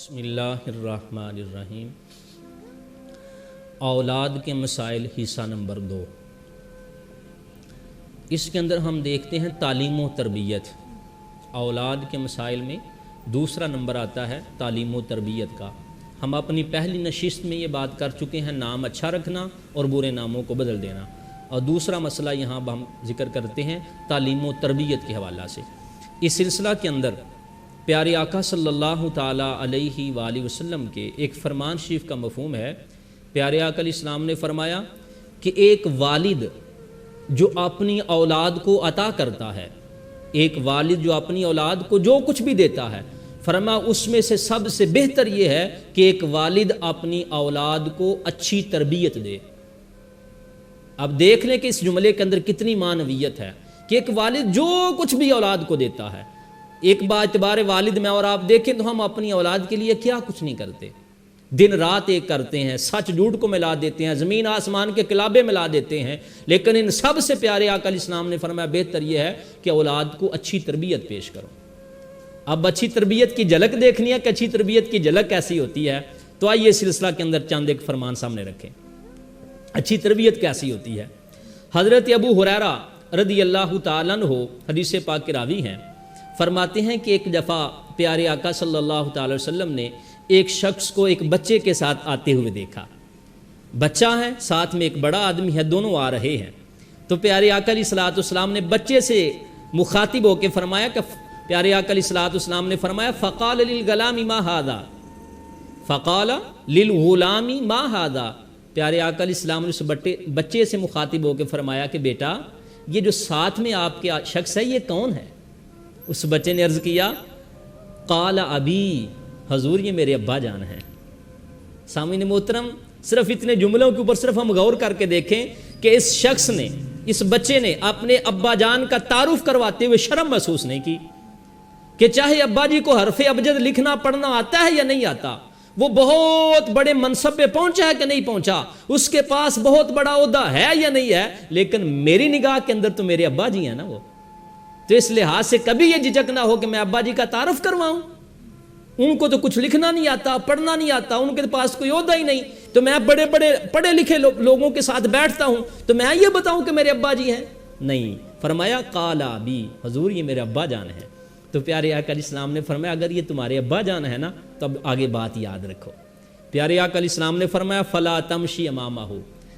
بسم اللہ الرحمن الرحیم۔ اولاد کے مسائل حصہ نمبر 2۔ اس کے اندر ہم دیکھتے ہیں تعلیم و تربیت۔ اولاد کے مسائل میں دوسرا نمبر آتا ہے تعلیم و تربیت کا۔ ہم اپنی پہلی نشست میں یہ بات کر چکے ہیں، نام اچھا رکھنا اور برے ناموں کو بدل دینا، اور دوسرا مسئلہ یہاں ہم ذکر کرتے ہیں تعلیم و تربیت کے حوالہ سے۔ اس سلسلہ کے اندر پیارے آقا صلی اللہ تعالیٰ علیہ وآلہ وسلم کے ایک فرمان شریف کا مفہوم ہے۔ پیارے آقا علیہ السلام نے فرمایا کہ ایک والد جو اپنی اولاد کو عطا کرتا ہے، ایک والد جو اپنی اولاد کو جو کچھ بھی دیتا ہے، فرمایا اس میں سے سب سے بہتر یہ ہے کہ ایک والد اپنی اولاد کو اچھی تربیت دے۔ اب دیکھ لیں کہ اس جملے کے اندر کتنی معنویت ہے کہ ایک والد جو کچھ بھی اولاد کو دیتا ہے۔ ایک اعتبار والد میں اور آپ دیکھیں تو ہم اپنی اولاد کے لیے کیا کچھ نہیں کرتے، دن رات ایک کرتے ہیں، سچ جھوٹ کو ملا دیتے ہیں، زمین آسمان کے کلابے ملا دیتے ہیں، لیکن ان سب سے پیارے آقا علیہ السلام نے فرمایا بہتر یہ ہے کہ اولاد کو اچھی تربیت پیش کرو۔ اب اچھی تربیت کی جھلک دیکھنی ہے کہ اچھی تربیت کی جھلک کیسی ہوتی ہے، تو آئیے سلسلہ کے اندر چند ایک فرمان سامنے رکھیں۔ اچھی تربیت کیسی ہوتی ہے؟ حضرت ابو ہریرہ رضی اللہ تعالیٰ عنہ حدیث پاک کے راوی ہیں، فرماتے ہیں کہ ایک دفعہ پیارے آقا صلی اللہ تعالی وسلم نے ایک شخص کو ایک بچے کے ساتھ آتے ہوئے دیکھا۔ بچہ ہے، ساتھ میں ایک بڑا آدمی ہے، دونوں آ رہے ہیں۔ تو پیارے آقا علیہ الصلوۃ والسلام نے بچے سے مخاطب ہو کے فرمایا کہ پیارے آقا علیہ الصلوۃ والسلام نے فرمایا فقال للغلام ما ھذا، فقال للغلام ما ھذا۔ پیارے آقا علیہ السلام نے اس بچے سے مخاطب ہو کے فرمایا کہ بیٹا یہ جو ساتھ میں آپ کے شخص ہے یہ کون ہے؟ اس بچے نے عرض کیا قال ابی، حضور یہ میرے ابا جان ہیں۔ سامعین محترم، صرف اتنے جملوں کے اوپر صرف ہم غور کر کے دیکھیں کہ اس شخص نے، اس بچے نے اپنے ابا جان کا تعارف کرواتے ہوئے شرم محسوس نہیں کی کہ چاہے ابا جی کو حرف ابجد لکھنا پڑھنا آتا ہے یا نہیں آتا، وہ بہت بڑے منصب پہ پہنچا ہے کہ نہیں پہنچا، اس کے پاس بہت بڑا عہدہ ہے یا نہیں ہے، لیکن میری نگاہ کے اندر تو میرے ابا جی ہیں نا وہ، تو اس لحاظ سے کبھی یہ جھجک نہ ہو کہ میں ابا جی کا تعارف کرواؤں۔ ان کو تو کچھ لکھنا نہیں آتا، پڑھنا نہیں آتا، ان کے پاس کوئی عہدہ ہی نہیں، تو میں بڑے بڑے پڑھے لکھے لوگوں کے ساتھ بیٹھتا ہوں تو میں یہ بتاؤں کہ میرے ابا جی ہیں؟ نہیں، فرمایا قال ابی، حضور یہ میرے ابا جان ہیں۔ تو پیارے آقا علیہ السلام نے فرمایا اگر یہ تمہارے ابا جان ہے نا تو اب آگے بات یاد رکھو۔ پیارے آقا علیہ السلام نے فرمایا فلا تمشی امامہ،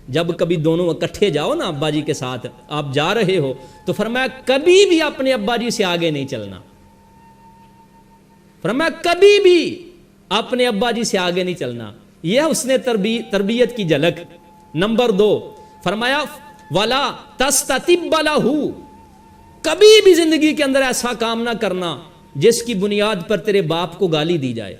جب کبھی دونوں اکٹھے جاؤ نا ابا جی کے ساتھ، آپ جا رہے ہو تو فرمایا کبھی بھی اپنے ابا جی سے آگے نہیں چلنا، فرمایا کبھی بھی اپنے ابا جی سے آگے نہیں چلنا۔ یہ اس نے تربیت کی جھلک۔ نمبر 2 فرمایا ولا تستتب لہ، کبھی بھی زندگی کے اندر ایسا کام نہ کرنا جس کی بنیاد پر تیرے باپ کو گالی دی جائے،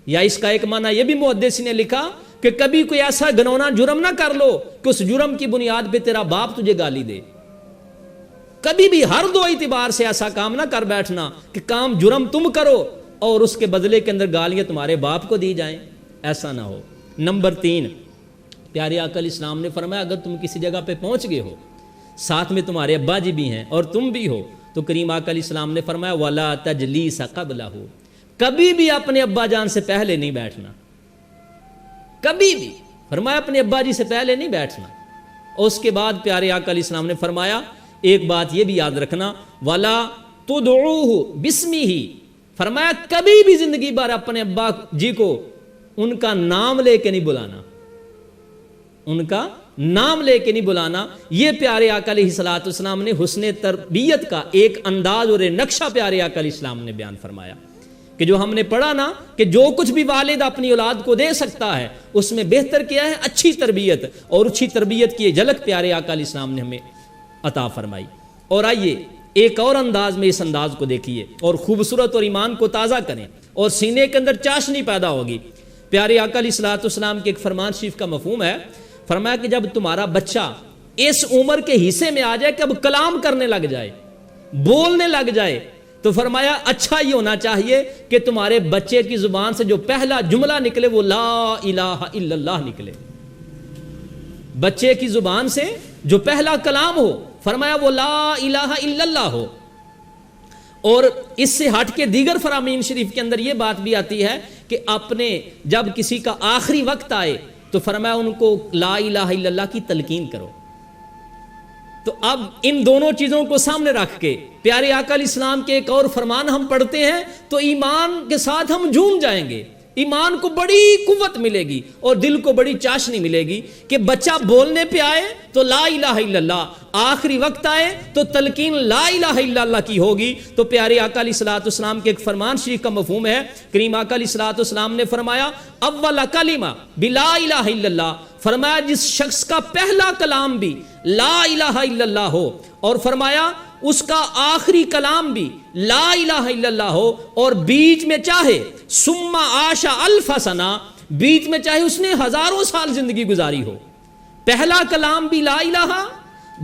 یا اس کا ایک معنی یہ بھی محدث نے لکھا کہ کبھی کوئی ایسا گنونا جرم نہ کر لو کہ اس جرم کی بنیاد پہ تیرا باپ تجھے گالی دے۔ کبھی بھی ہر دو اعتبار سے ایسا کام نہ کر بیٹھنا کہ کام جرم تم کرو اور اس کے بدلے کے اندر گالیاں تمہارے باپ کو دی جائیں، ایسا نہ ہو۔ نمبر 3 پیارے آقا علیہ السلام نے فرمایا اگر تم کسی جگہ پہ پہنچ گئے ہو، ساتھ میں تمہارے ابا جی بھی ہیں اور تم بھی ہو، تو کریم آقا علیہ السلام نے فرمایا ولا تجلیس قبلہ، کبھی بھی اپنے ابا جان سے پہلے نہیں بیٹھنا، کبھی بھی، فرمایا اپنے ابا جی سے پہلے نہیں بیٹھنا۔ اور اس کے بعد پیارے آقا علیہ السلام نے فرمایا ایک بات یہ بھی یاد رکھنا ولا تدعوہ باسمہ، فرمایا کبھی بھی زندگی بھر اپنے ابا جی کو ان کا نام لے کے نہیں بلانا، ان کا نام لے کے نہیں بلانا۔ یہ پیارے آقا علیہ الصلوۃ والسلام نے حسن تربیت کا ایک انداز اور نقشہ پیارے آقا علیہ السلام نے بیان فرمایا کہ جو ہم نے پڑھا نا کہ جو کچھ بھی والد اپنی اولاد کو دے سکتا ہے اس میں بہتر کیا ہے اچھی تربیت، اور اچھی تربیت کی جھلک پیارے آقا علیہ السلام نے ہمیں عطا فرمائی۔ اور آئیے ایک اور انداز میں اس انداز کو دیکھیے اور خوبصورت اور ایمان کو تازہ کریں اور سینے کے اندر چاشنی پیدا ہوگی۔ پیارے آقا علیہ الصلوۃ والسلام کے ایک فرمان شریف کا مفہوم ہے، فرمایا کہ جب تمہارا بچہ اس عمر کے حصے میں آ جائے کہ اب کلام کرنے لگ جائے، بولنے لگ جائے، تو فرمایا اچھا یہ ہونا چاہیے کہ تمہارے بچے کی زبان سے جو پہلا جملہ نکلے وہ لا الہ الا اللہ نکلے، بچے کی زبان سے جو پہلا کلام ہو فرمایا وہ لا الہ الا اللہ ہو۔ اور اس سے ہٹ کے دیگر فرامین شریف کے اندر یہ بات بھی آتی ہے کہ اپنے جب کسی کا آخری وقت آئے تو فرمایا ان کو لا الہ الا اللہ کی تلقین کرو. تو اب ان دونوں چیزوں کو سامنے رکھ کے پیارے آقا علیہ السلام کے ایک اور فرمان ہم پڑھتے ہیں تو ایمان کے ساتھ ہم جھوم جائیں گے. ایمان کو بڑی قوت ملے گی اور دل کو بڑی چاشنی ملے گی کہ بچہ بولنے پہ آئے تو لا الہ الا اللہ, آخری وقت آئے تو تلقین لا الہ الا اللہ کی ہوگی. تو پیارے آقا علیہ الصلوۃ والسلام کے ایک فرمان شریف کا مفہوم ہے. کریم آقا علیہ الصلوۃ والسلام نے فرمایا اول کلمہ بلا الہ الا اللہ, فرمایا جس شخص کا پہلا کلام بھی لا الہ الا اللہ ہو اور فرمایا اس کا آخری کلام بھی لا الہ الا اللہ ہو اور بیچ میں چاہے ثم عاش الف سنہ, بیچ میں چاہے اس نے ہزاروں سال زندگی گزاری ہو, پہلا کلام بھی لا الہ,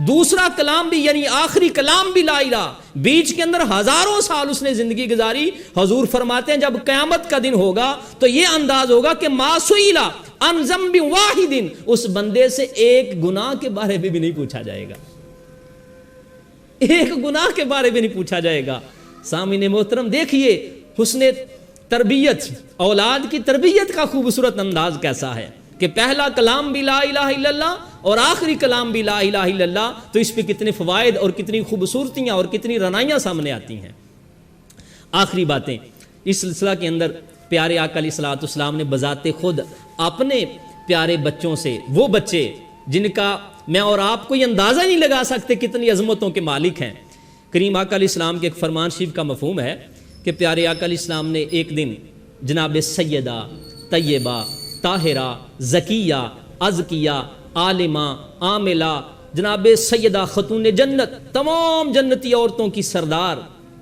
دوسرا کلام بھی یعنی آخری کلام بھی لا الہ, بیچ کے اندر ہزاروں سال اس نے زندگی گزاری. حضور فرماتے ہیں جب قیامت کا دن ہوگا تو یہ انداز ہوگا کہ ما سئل عن ذنب واحد, اس بندے سے ایک گناہ کے بارے میں بھی نہیں پوچھا جائے گا, ایک گناہ کے بارے میں نہیں پوچھا جائے گا. سامعین محترم دیکھیے حسن تربیت, اولاد کی تربیت کا خوبصورت انداز کیسا ہے کہ پہلا کلام بھی لا الہ الا اللہ اور آخری کلام بھی لا الہ الا اللہ. تو اس پہ کتنے فوائد اور کتنی خوبصورتیاں اور کتنی رنائیاں سامنے آتی ہیں. آخری باتیں اس سلسلہ کے اندر پیارے آقا علیہ الصلوۃ والسلام نے بذات خود اپنے پیارے بچوں سے, وہ بچے جن کا میں اور آپ کو یہ اندازہ نہیں لگا سکتے کتنی عظمتوں کے مالک ہیں. کریم آقا علیہ السلام کے ایک فرمان شریف کا مفہوم ہے کہ پیارے آقا علیہ السلام نے ایک دن جناب سیدہ طیبہ طاہرہ زکیہ ازکیہ عالمہ عاملہ جناب سیدہ خاتون جنت, تمام جنتی عورتوں کی سردار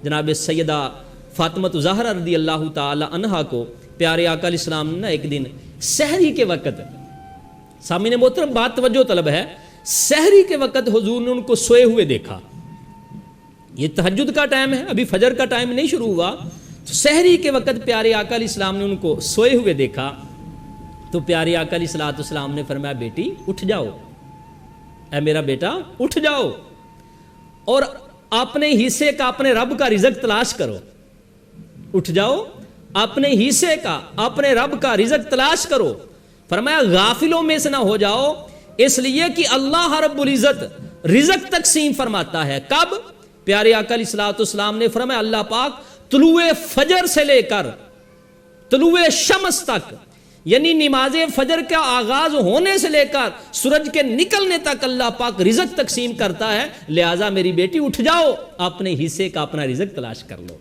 جناب سیدہ فاطمہ زہرا رضی اللہ تعالی عنہا کو پیارے آقا علیہ السلام نے ایک دن سحری کے وقت, سامعین محترم بات توجہ طلب ہے, سحری کے وقت حضور نے ان کو سوئے ہوئے دیکھا. یہ تہجد کا ٹائم ہے, ابھی فجر کا ٹائم نہیں شروع ہوا, تو سحری کے وقت پیارے آقا علیہ السلام نے ان کو سوئے ہوئے دیکھا. تو پیارے آقا علیہ الصلوۃ والسلام نے فرمایا بیٹی اٹھ جاؤ, اے میرا بیٹا اٹھ جاؤ اور اپنے حصے کا اپنے رب کا رزق تلاش کرو. اٹھ جاؤ, اپنے حصے کا اپنے رب کا رزق تلاش کرو. فرمایا غافلوں میں سے نہ ہو جاؤ, اس لیے کہ اللہ رب العزت رزق تقسیم فرماتا ہے. کب؟ پیارے آقا علیہ الصلوۃ والسلام نے فرمایا اللہ پاک طلوع فجر سے لے کر طلوع شمس تک, یعنی نماز فجر کا آغاز ہونے سے لے کر سورج کے نکلنے تک اللہ پاک رزق تقسیم کرتا ہے. لہٰذا میری بیٹی اٹھ جاؤ, اپنے حصے کا اپنا رزق تلاش کر لو.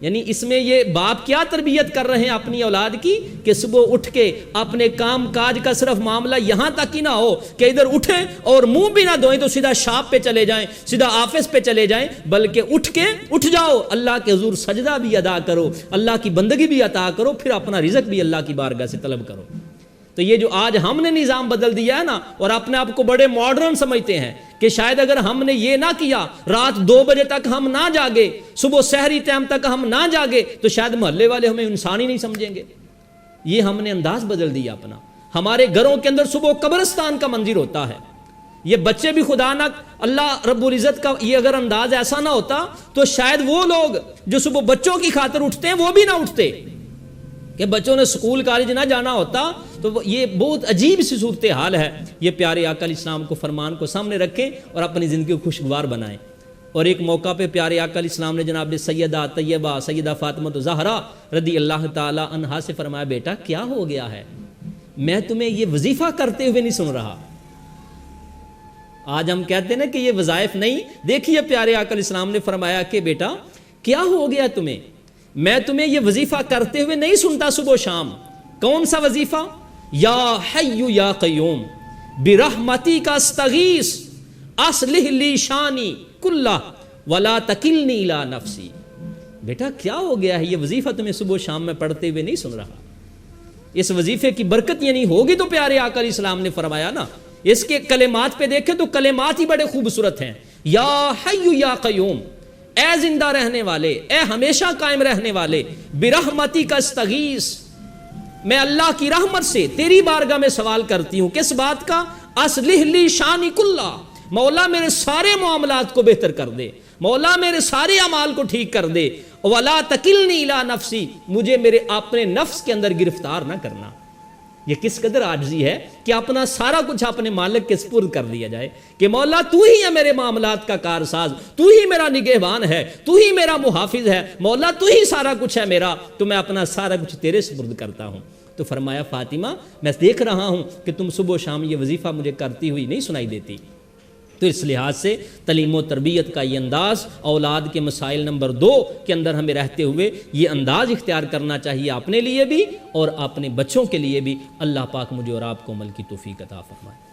یعنی اس میں یہ باپ کیا تربیت کر رہے ہیں اپنی اولاد کی کہ صبح اٹھ کے اپنے کام کاج کا صرف معاملہ یہاں تک ہی نہ ہو کہ ادھر اٹھیں اور منہ بھی نہ دھوئیں تو سیدھا شاپ پہ چلے جائیں, سیدھا آفس پہ چلے جائیں, بلکہ اٹھ جاؤ, اللہ کے حضور سجدہ بھی ادا کرو, اللہ کی بندگی بھی عطا کرو, پھر اپنا رزق بھی اللہ کی بارگاہ سے طلب کرو. تو یہ جو آج ہم نے نظام بدل دیا ہے نا, اور اپنے آپ کو بڑے ماڈرن سمجھتے ہیں کہ شاید اگر ہم نے یہ نہ کیا, رات 2 بجے تک ہم نہ جاگے, صبح سحری ٹائم تک ہم نہ جاگے, تو شاید محلے والے ہمیں انسان ہی نہیں سمجھیں گے. یہ ہم نے انداز بدل دیا اپنا. ہمارے گھروں کے اندر صبح قبرستان کا منظر ہوتا ہے. یہ بچے بھی خدا نہ اللہ رب العزت کا یہ اگر انداز ایسا نہ ہوتا تو شاید وہ لوگ جو صبح بچوں کی خاطر اٹھتے ہیں وہ بھی نہ اٹھتے, کہ بچوں نے سکول کالج نہ جانا ہوتا. تو یہ بہت عجیب سی صورتحال ہے. یہ پیارے آقا علیہ السلام کو فرمان کو سامنے رکھیں اور اپنی زندگی کو خوشگوار بنائیں. اور ایک موقع پہ پیارے آقا علیہ السلام نے جناب سیدہ طیبہ سیدہ فاطمہ زہرا رضی اللہ تعالی عنہا سے فرمایا بیٹا کیا ہو گیا ہے, میں تمہیں یہ وظیفہ کرتے ہوئے نہیں سن رہا. آج ہم کہتے ہیں نا کہ یہ وظائف نہیں. دیکھیے پیارے آقا علیہ السلام نے فرمایا کہ بیٹا کیا ہو گیا تمہیں, میں تمہیں یہ وظیفہ کرتے ہوئے نہیں سنتا صبح و شام. کون سا وظیفہ؟ یا حی یا قیوم برحمتی کا استغیث اصلح لی شانی کلہ ولا تکلنی الی نفسی. بیٹا کیا ہو گیا ہے, یہ وظیفہ تمہیں صبح و شام میں پڑھتے ہوئے نہیں سن رہا. اس وظیفے کی برکت یہ نہیں ہوگی تو پیارے آقا علیہ السلام نے فرمایا نا, اس کے کلمات پہ دیکھیں تو کلمات ہی بڑے خوبصورت ہیں. یا حی یا قیوم, اے زندہ رہنے والے, اے ہمیشہ قائم رہنے والے, برحمتی کا استغیث, میں اللہ کی رحمت سے تیری بارگاہ میں سوال کرتی ہوں. کس بات کا؟ اصلح لی شانی کلہ, مولا میرے سارے معاملات کو بہتر کر دے، مولا میرے سارے اعمال کو ٹھیک کر دے، وَلَا تَكِلْنِي إِلَىٰ نَفْسِي، مجھے میرے اپنے نفس کے اندر گرفتار نہ کرنا۔ یہ کس قدر عاجزی ہے کہ اپنا سارا کچھ اپنے مالک کے سپرد کر دیا جائے کہ مولا تو ہی ہے میرے معاملات کا کارساز، تو ہی میرا نگہبان ہے، تو ہی میرا محافظ ہے، مولا تو ہی سارا کچھ ہے میرا، تو میں اپنا سارا کچھ تیرے سپرد کرتا ہوں۔ تو فرمایا فاطمہ میں دیکھ رہا ہوں کہ تم صبح و شام یہ وظیفہ مجھے کرتی ہوئی نہیں سنائی دیتی۔ تو اس لحاظ سے تعلیم و تربیت کا یہ انداز اولاد کے مسائل نمبر 2 کے اندر ہمیں رہتے ہوئے یہ انداز اختیار کرنا چاہیے اپنے لیے بھی اور اپنے بچوں کے لیے بھی۔ اللہ پاک مجھے اور آپ کو عمل کی توفیق عطا فرمائے۔